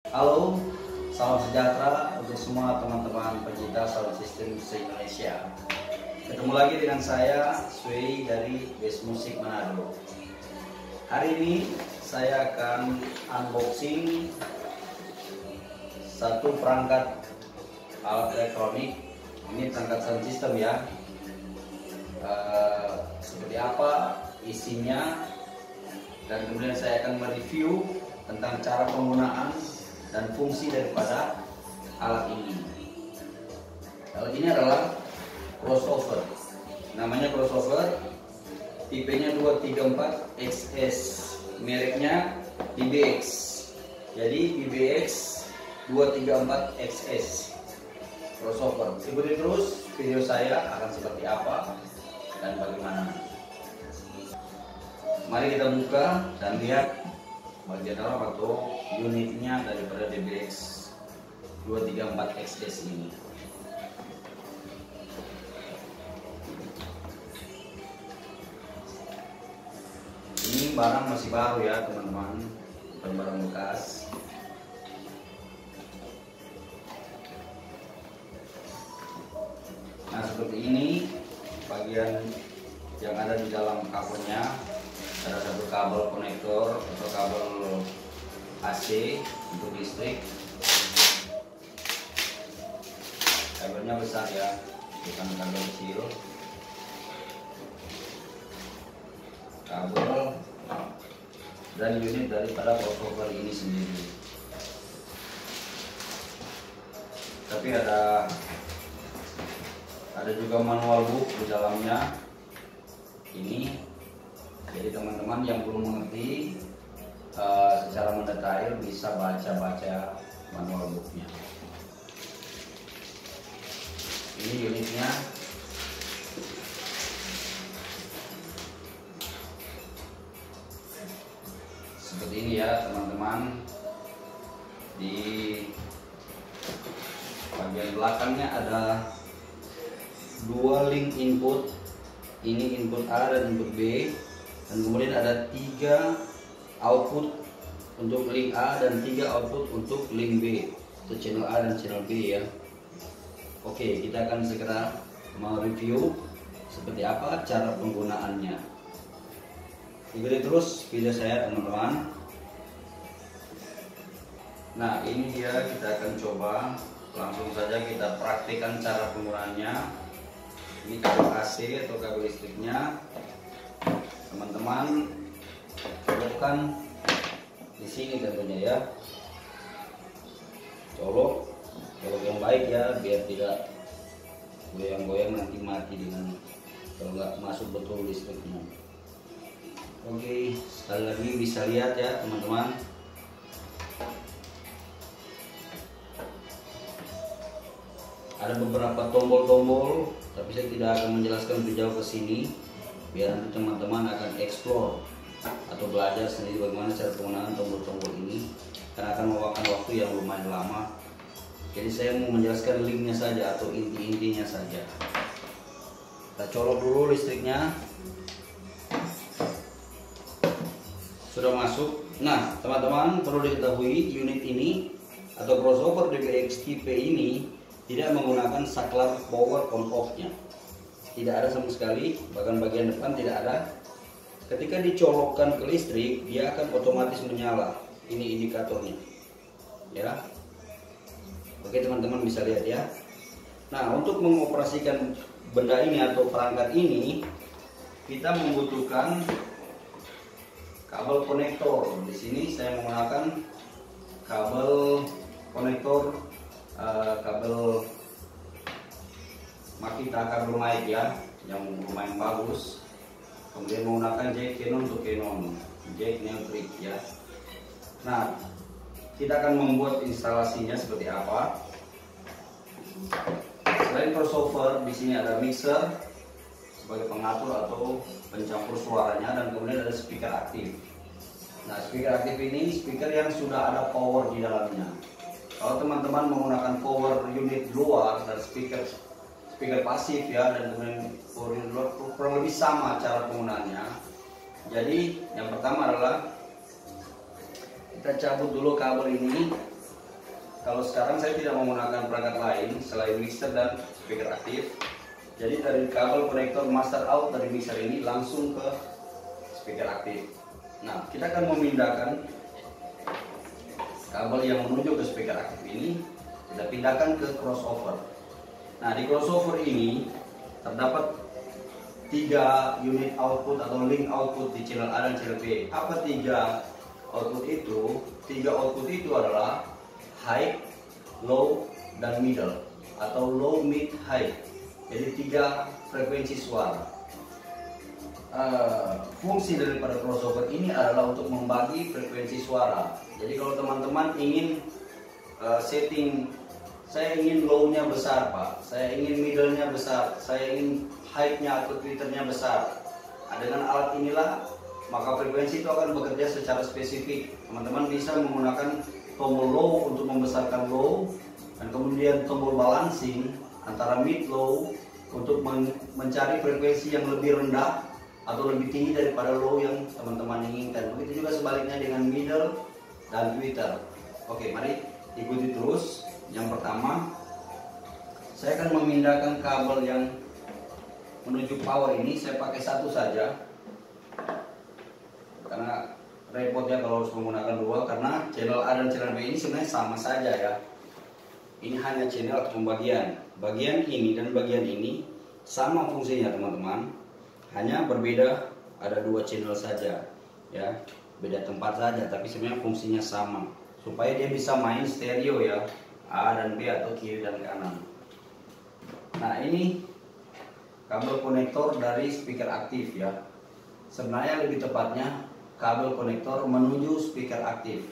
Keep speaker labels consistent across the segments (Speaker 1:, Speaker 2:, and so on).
Speaker 1: Halo, salam sejahtera untuk semua teman-teman pencinta sound system se-Indonesia. Ketemu lagi dengan saya, Sway dari Best Music Manado. Hari ini saya akan unboxing satu perangkat alat elektronik. Ini perangkat sound system ya. Seperti apa isinya, dan kemudian saya akan mereview tentang cara penggunaan dan fungsi daripada alat ini. Alat ini adalah crossover. Namanya crossover, tipenya 234 XS, mereknya PBX. Jadi PBX 234 XS crossover. Ikuti terus video saya akan seperti apa dan bagaimana. Mari kita buka dan lihat bagian dalam atau unitnya daripada DBX 234 XS ini. Ini barang masih baru ya teman-teman, bukan barang bekas. Nah seperti ini bagian yang ada di dalam kabelnya. Ada satu kabel konektor atau kabel AC untuk listrik. Kabelnya besar ya, bukan kabel kecil. Kabel dan unit daripada crossover ini sendiri. Tapi ada juga manual book di dalamnya ini. Jadi teman-teman yang belum mengerti secara mendetail bisa baca-baca manual booknya. Ini unitnya. Seperti ini ya teman-teman. Di bagian belakangnya ada dua link input. Ini input A dan input B. Dan kemudian ada 3 output untuk link A dan 3 output untuk link B, untuk channel A dan channel B ya. Oke, kita akan segera mereview seperti apa cara penggunaannya. Ikuti terus video saya teman-teman. Nah ini dia, kita akan coba langsung saja kita praktikkan cara penggunaannya. Ini kabel AC atau kabel listriknya. Teman-teman colokkan di sini tentunya ya. Colok yang baik ya, biar tidak goyang-goyang nanti mati dengan kalau nggak masuk betul listriknya. Oke, sekali lagi bisa lihat ya teman-teman. Ada beberapa tombol-tombol, tapi saya tidak akan menjelaskan lebih jauh ke sini. Biar nanti teman-teman akan explore atau belajar sendiri bagaimana cara penggunaan tombol-tombol ini, karena akan memakan waktu yang lumayan lama. Jadi saya mau menjelaskan linknya saja atau inti-intinya saja. Kita colok dulu listriknya. Sudah masuk. Nah teman-teman perlu diketahui, unit ini atau crossover DBX tipe ini tidak menggunakan saklar power on off nya. Tidak ada sama sekali, bahkan bagian depan tidak ada. Ketika dicolokkan ke listrik, dia akan otomatis menyala. Ini indikatornya ya. Oke teman-teman bisa lihat ya. Nah untuk mengoperasikan benda ini atau perangkat ini, kita membutuhkan kabel konektor. Di sini saya menggunakan kabel konektor, kabel Makita kabel mic ya, yang lumayan bagus. Kemudian menggunakan jack Canon untuk Canon, jack Neutrik ya. Nah, kita akan membuat instalasinya seperti apa. Selain crossover, di sini ada mixer sebagai pengatur atau pencampur suaranya, dan kemudian ada speaker aktif. Nah, speaker aktif ini speaker yang sudah ada power di dalamnya. Kalau teman-teman menggunakan power unit luar dan speaker pasif ya, dan kemudian kurang lebih sama cara penggunaannya. Jadi yang pertama adalah kita cabut dulu kabel ini kalau sekarang saya tidak menggunakan perangkat lain selain mixer dan speaker aktif. Jadi dari kabel konektor master out dari mixer ini langsung ke speaker aktif. Nah, kita akan memindahkan kabel yang menuju ke speaker aktif ini, kita pindahkan ke crossover. Nah, di crossover ini terdapat 3 unit output atau link output di channel A dan channel B. Apa 3 output itu? 3 output itu adalah high, low, dan middle atau low, mid, high. Jadi 3 frekuensi suara. Fungsi daripada crossover ini adalah untuk membagi frekuensi suara. Jadi kalau teman-teman ingin setting, saya ingin low-nya besar Pak, saya ingin middle-nya besar, saya ingin high-nya atau tweeter-nya besar. Nah, dengan alat inilah maka frekuensi itu akan bekerja secara spesifik. Teman-teman bisa menggunakan tombol low untuk membesarkan low, dan kemudian tombol balancing antara mid low untuk mencari frekuensi yang lebih rendah atau lebih tinggi daripada low yang teman-teman inginkan. Begitu juga sebaliknya dengan middle dan tweeter. Oke, mari ikuti terus. Yang pertama, saya akan memindahkan kabel yang menuju power ini. Saya pakai satu saja karena repot ya kalau harus menggunakan 2, karena channel A dan channel B ini sebenarnya sama saja ya. Ini hanya channel pembagian. Bagian ini dan bagian ini sama fungsinya teman-teman, hanya berbeda, ada 2 channel saja ya, beda tempat saja, tapi sebenarnya fungsinya sama supaya dia bisa main stereo ya, A dan B atau kiri dan kanan. Nah, ini kabel konektor dari speaker aktif ya. Sebenarnya lebih tepatnya kabel konektor menuju speaker aktif,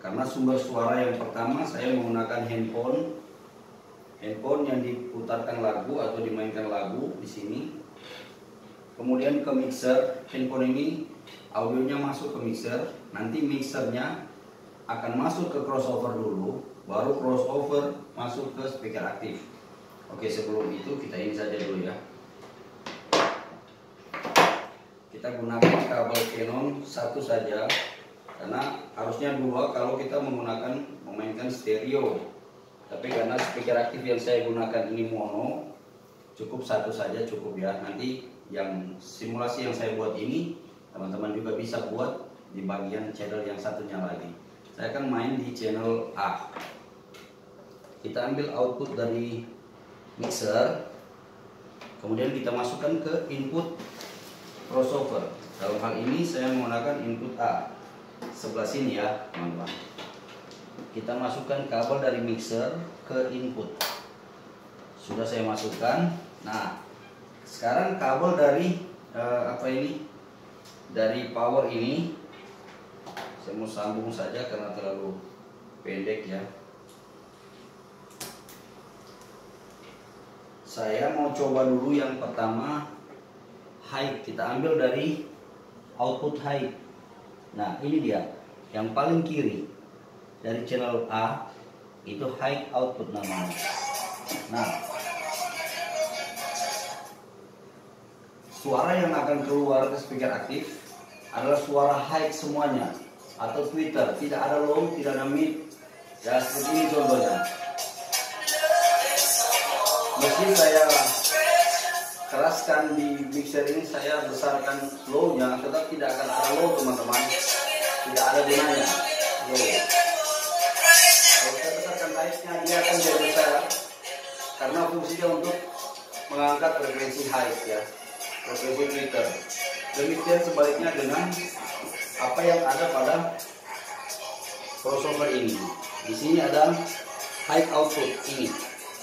Speaker 1: karena sumber suara yang pertama saya menggunakan handphone yang diputarkan lagu atau dimainkan lagu di sini. Kemudian ke mixer, handphone ini audionya masuk ke mixer, nanti mixernya akan masuk ke crossover dulu, baru crossover masuk ke speaker aktif. Oke, sebelum itu kita ini saja dulu ya. Kita gunakan kabel Canon satu saja, karena harusnya 2 kalau kita memainkan stereo. Tapi karena speaker aktif yang saya gunakan ini mono, cukup satu saja cukup ya. Nanti yang simulasi yang saya buat ini teman-teman juga bisa buat di bagian channel yang satunya lagi. Saya akan main di channel A. Kita ambil output dari mixer, kemudian kita masukkan ke input crossover. Dalam hal ini saya menggunakan input A sebelah sini ya teman-teman. Kita masukkan kabel dari mixer ke input. Sudah saya masukkan. Nah, sekarang kabel dari dari power ini saya mau sambung saja karena terlalu pendek ya. Saya mau coba dulu yang pertama high. Kita ambil dari output high. Nah, ini dia yang paling kiri dari channel A, itu high output namanya. Nah, suara yang akan keluar ke speaker aktif adalah suara high semuanya atau tweeter, tidak ada low, tidak ada mid. Ya, seperti ini contohnya. Meski saya keraskan di mixer ini, saya besarkan low-nya, tetap tidak akan ada low teman-teman, tidak ada gunanya low. Kalau saya besarkan high-nya, dia akan jadi besar karena fungsinya untuk mengangkat frekuensi high ya, frekuensi tweeter. Demikian sebaliknya dengan apa yang ada pada crossover ini. Di sini ada high output ini.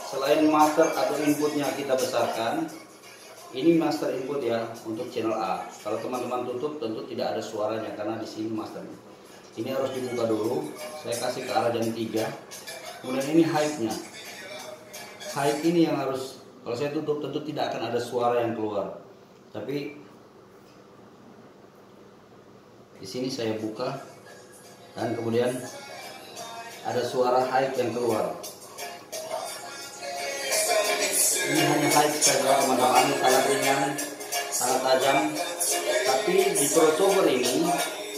Speaker 1: Selain master atau inputnya kita besarkan, ini master input ya untuk channel A. Kalau teman-teman tutup tentu tidak ada suaranya karena di sini masternya. Ini harus dibuka dulu. Saya kasih ke arah jam 3. Kemudian ini high-nya. High ini yang harus, kalau saya tutup tentu tidak akan ada suara yang keluar. Tapi di sini saya buka dan kemudian ada suara high yang keluar. Ini hanya high saja teman-teman, sangat ringan, sangat tajam. Tapi di crossover ini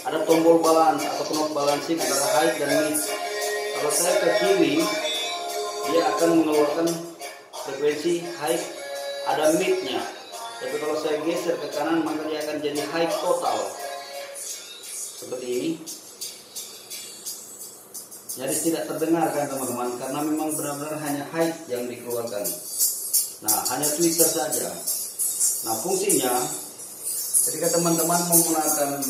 Speaker 1: ada tombol balance atau knob balancing antara high dan mid. Kalau saya ke kiri, dia akan mengeluarkan frekuensi high, ada mid-nya. Tapi kalau saya geser ke kanan, maka dia akan jadi high total. Seperti ini. Jadi tidak terdengar kan teman-teman, karena memang benar-benar hanya high yang dikeluarkan. Nah, hanya tweeter saja. Nah, fungsinya ketika teman-teman menggunakan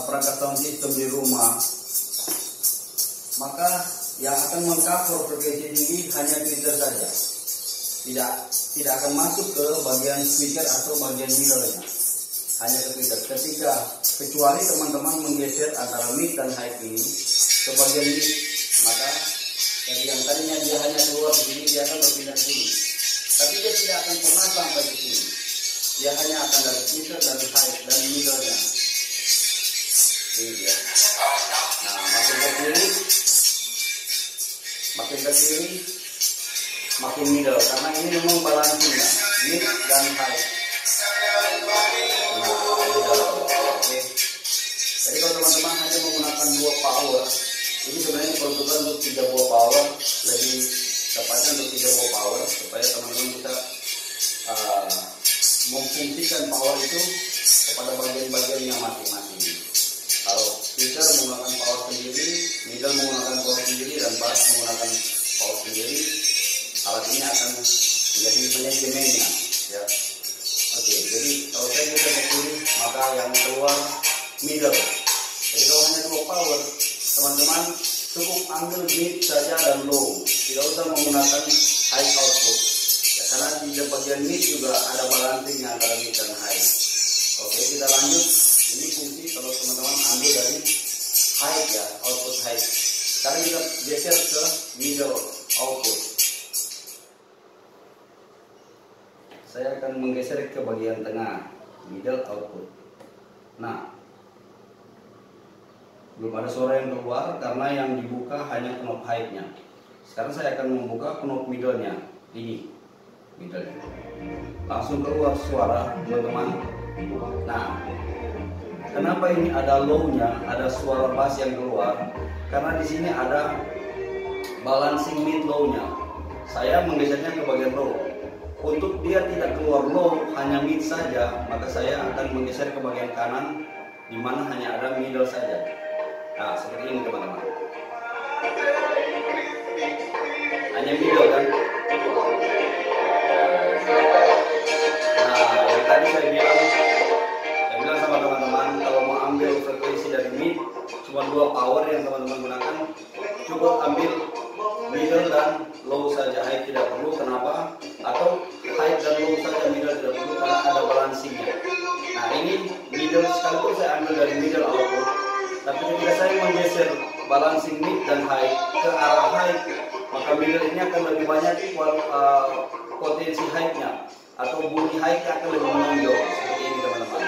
Speaker 1: perangkat sound system di rumah, maka yang akan mengcover frekuensi tinggi hanya tweeter saja. Tidak akan masuk ke bagian speaker atau bagian middle-nya. Hanya ke tweeter. Kecuali teman-teman menggeser antara mid dan high ini ke bagian mid, maka dari yang tadinya dia hanya keluar di sini, dia akan berpindah ke sini. Tapi dia tidak akan pernah sampai di sini. Dia hanya akan dari tweeter dan high dan middle-nya. Ini dia. Nah, makin ke kiri, makin middle, karena ini memang balancingnya mid dan high. Nah, middle. Oke. Jadi kalau teman-teman hanya menggunakan 2 power, ini sebenarnya diperuntukkan untuk 3 buah power, lebih tepatnya untuk 3 buah power, supaya teman-teman bisa memfungsikan power itu kepada bagian-bagiannya masing-masing. Kalau speaker menggunakan power sendiri, middle menggunakan power sendiri, dan bass menggunakan power sendiri, alat ini akan menjadi manajemennya, ya. Oke, jadi kalau saya bisa ke kiri, maka yang keluar middle. Jadi kalau hanya 2 power, teman-teman cukup ambil mid saja dan low, tidak usah menggunakan high output, ya, karena di bagian mid juga ada balancing antara mid dan high. Oke, kita lanjut. Ini fungsi kalau teman-teman ambil dari high, ya, output high. Sekarang kita geser ke middle output. Saya akan menggeser ke bagian tengah, middle output. Nah, belum ada suara yang keluar karena yang dibuka hanya knob high-nya. Sekarang saya akan membuka knob middle-nya. Ini middle-nya. Langsung keluar suara, teman-teman. Nah, kenapa ini ada low-nya, ada suara bass yang keluar? Karena di sini ada balancing mid low-nya. Saya menggesernya ke bagian low. Untuk dia tidak keluar low, hanya mid saja, maka saya akan menggeser ke bagian kanan, di mana hanya ada middle saja. Nah, seperti ini teman-teman. Hanya middle kan? Nah, yang tadi saya bilang sama teman-teman, kalau mau ambil frekuensi dari mid, cuma 2 power yang teman-teman gunakan, cukup ambil middle dan low saja, high tidak perlu. Kenapa? Atau high dan low saja, middle tidak perlu karena ada balancingnya. Nah, ini middle, sekalipun saya ambil dari middle output, tapi ketika saya menggeser balancing mid dan high ke arah high, maka middle ini akan lebih banyak potensi high-nya, atau bunyi high-nya akan lebih menonjol. Seperti ini teman-teman.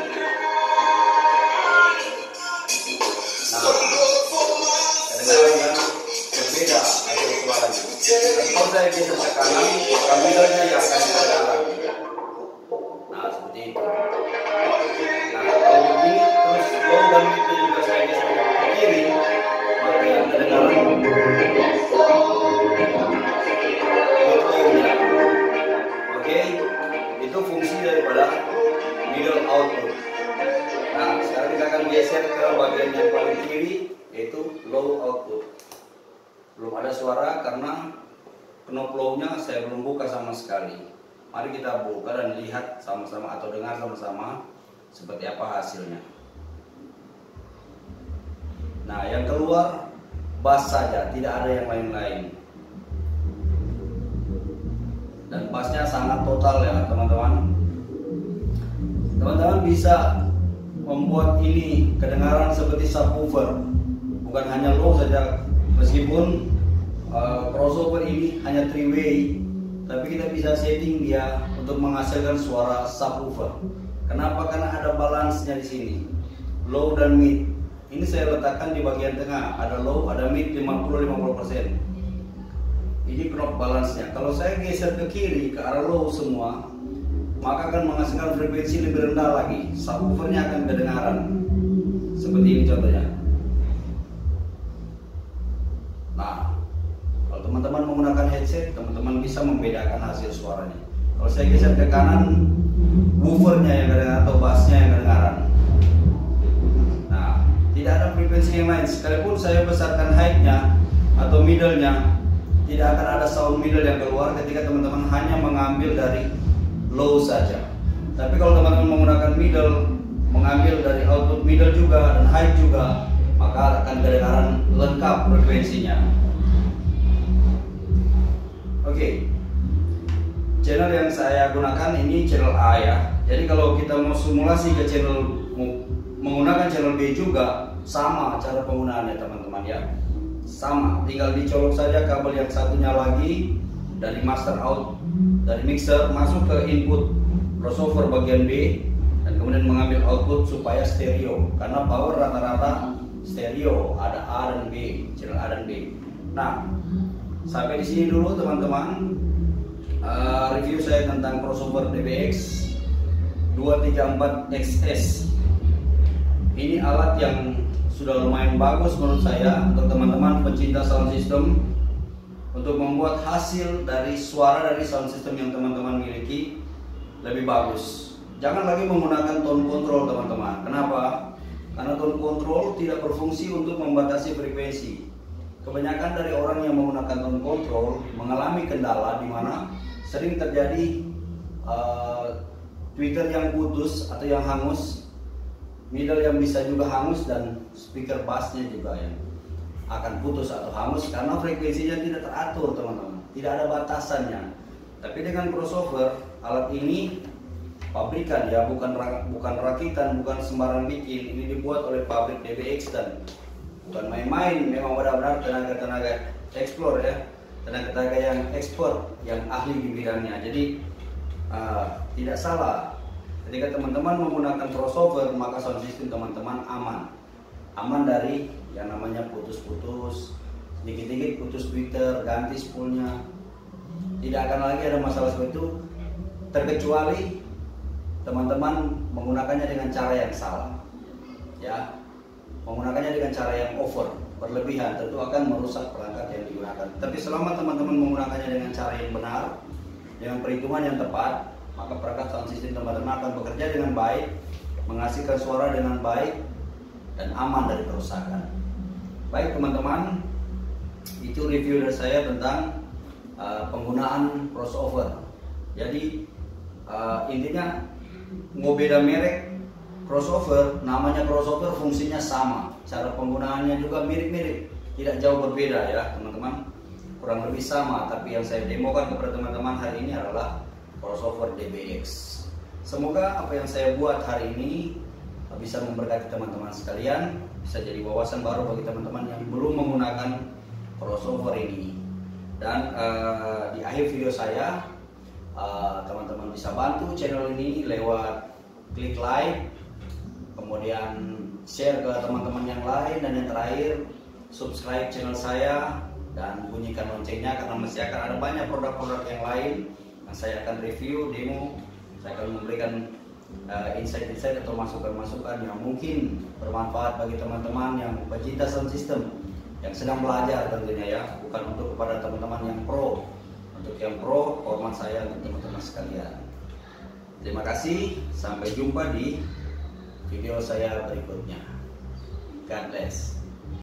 Speaker 1: Nah, kedengaran berbeda hasil suaranya. Kalau saya geser ke kanan, maka middle-nya yang akan kedengaran. Nah, seperti itu. Nah, kalau begini terus low dan mid juga saya geser ke kiri, maka yang kedengaran low-nya. Oke, itu fungsi daripada middle output. Nah, sekarang kita akan geser ke bagian yang paling kiri, yaitu low output. Belum ada suara karena knob low-nya saya belum buka sama sekali. Mari kita buka dan lihat sama-sama atau dengar sama-sama seperti apa hasilnya. Nah, yang keluar bass saja, tidak ada yang lain-lain. Dan bassnya sangat total ya teman-teman. Teman-teman bisa membuat ini kedengaran seperti subwoofer, bukan hanya low saja. Meskipun crossover ini hanya 3-way, tapi kita bisa setting dia untuk menghasilkan suara subwoofer. Kenapa? Karena ada balance-nya di sini, low dan mid. Ini saya letakkan di bagian tengah, ada low, ada mid 50-50%. Ini knob balance-nya. Kalau saya geser ke kiri ke arah low semua, maka akan menghasilkan frekuensi lebih rendah lagi. Subwoofernya akan kedengaran. Seperti ini contohnya. Nah, headset, teman-teman bisa membedakan hasil suaranya. Kalau saya geser ke kanan, woofernya yang kedengaran atau bassnya yang kedengaran. Nah, tidak ada frekuensi yang lain. Sekalipun saya besarkan high-nya atau middle-nya, tidak akan ada sound middle yang keluar ketika teman-teman hanya mengambil dari low saja. Tapi kalau teman-teman menggunakan middle, mengambil dari output middle juga dan high juga, maka akan kedengaran lengkap frekuensinya. Oke. Channel yang saya gunakan ini channel A ya. Jadi kalau kita mau simulasi ke channel menggunakan channel B juga sama cara penggunaannya teman-teman ya. Sama, tinggal dicolok saja kabel yang satunya lagi dari master out dari mixer masuk ke input crossover bagian B dan kemudian mengambil output supaya stereo, karena power rata-rata stereo, ada A dan B, channel A dan B. Nah, sampai di sini dulu teman-teman review saya tentang crossover DBX 234XS. Ini alat yang sudah lumayan bagus menurut saya untuk teman-teman pencinta sound system, untuk membuat hasil dari suara dari sound system yang teman-teman miliki lebih bagus. Jangan lagi menggunakan tone control teman-teman. Kenapa? Karena tone control tidak berfungsi untuk membatasi frekuensi. Kebanyakan dari orang yang menggunakan tone control mengalami kendala di mana sering terjadi tweeter yang putus atau yang hangus, middle yang bisa juga hangus, dan speaker bassnya juga yang akan putus atau hangus karena frekuensinya tidak teratur teman-teman, tidak ada batasannya. Tapi dengan crossover, alat ini pabrikan ya, bukan rakitan, bukan sembarang bikin. Ini dibuat oleh pabrik DBX dan bukan main-main, memang benar-benar tenaga-tenaga explore ya, tenaga-tenaga yang expert, yang ahli di bidangnya. Jadi tidak salah ketika teman-teman menggunakan crossover, maka sound system teman-teman aman dari yang namanya putus-putus, sedikit-sedikit putus tweeter, ganti spoolnya. Tidak akan lagi ada masalah seperti itu, terkecuali teman-teman menggunakannya dengan cara yang salah ya, menggunakannya dengan cara yang over, berlebihan, tentu akan merusak perangkat yang digunakan. Tapi selama teman-teman menggunakannya dengan cara yang benar, dengan perhitungan yang tepat, maka perangkat sound system teman-teman akan bekerja dengan baik, menghasilkan suara dengan baik, dan aman dari kerusakan. Baik teman-teman, itu review dari saya tentang penggunaan crossover. Jadi intinya mau beda merek crossover, namanya crossover, fungsinya sama, cara penggunaannya juga mirip-mirip, tidak jauh berbeda ya teman-teman, kurang lebih sama. Tapi yang saya demokan kepada teman-teman hari ini adalah crossover DBX. Semoga apa yang saya buat hari ini bisa memberkati teman-teman sekalian, bisa jadi wawasan baru bagi teman-teman yang belum menggunakan crossover ini. Dan di akhir video saya, teman-teman bisa bantu channel ini lewat klik like, kemudian share ke teman-teman yang lain, dan yang terakhir subscribe channel saya dan bunyikan loncengnya, karena masih akan ada banyak produk-produk yang lain yang saya akan review, demo. Saya akan memberikan insight-insight atau masukan-masukan yang mungkin bermanfaat bagi teman-teman yang pecinta sound system, yang sedang belajar tentunya ya, bukan untuk kepada teman-teman yang pro. Untuk yang pro, hormat saya untuk teman-teman sekalian. Terima kasih, sampai jumpa di video saya berikutnya. God bless.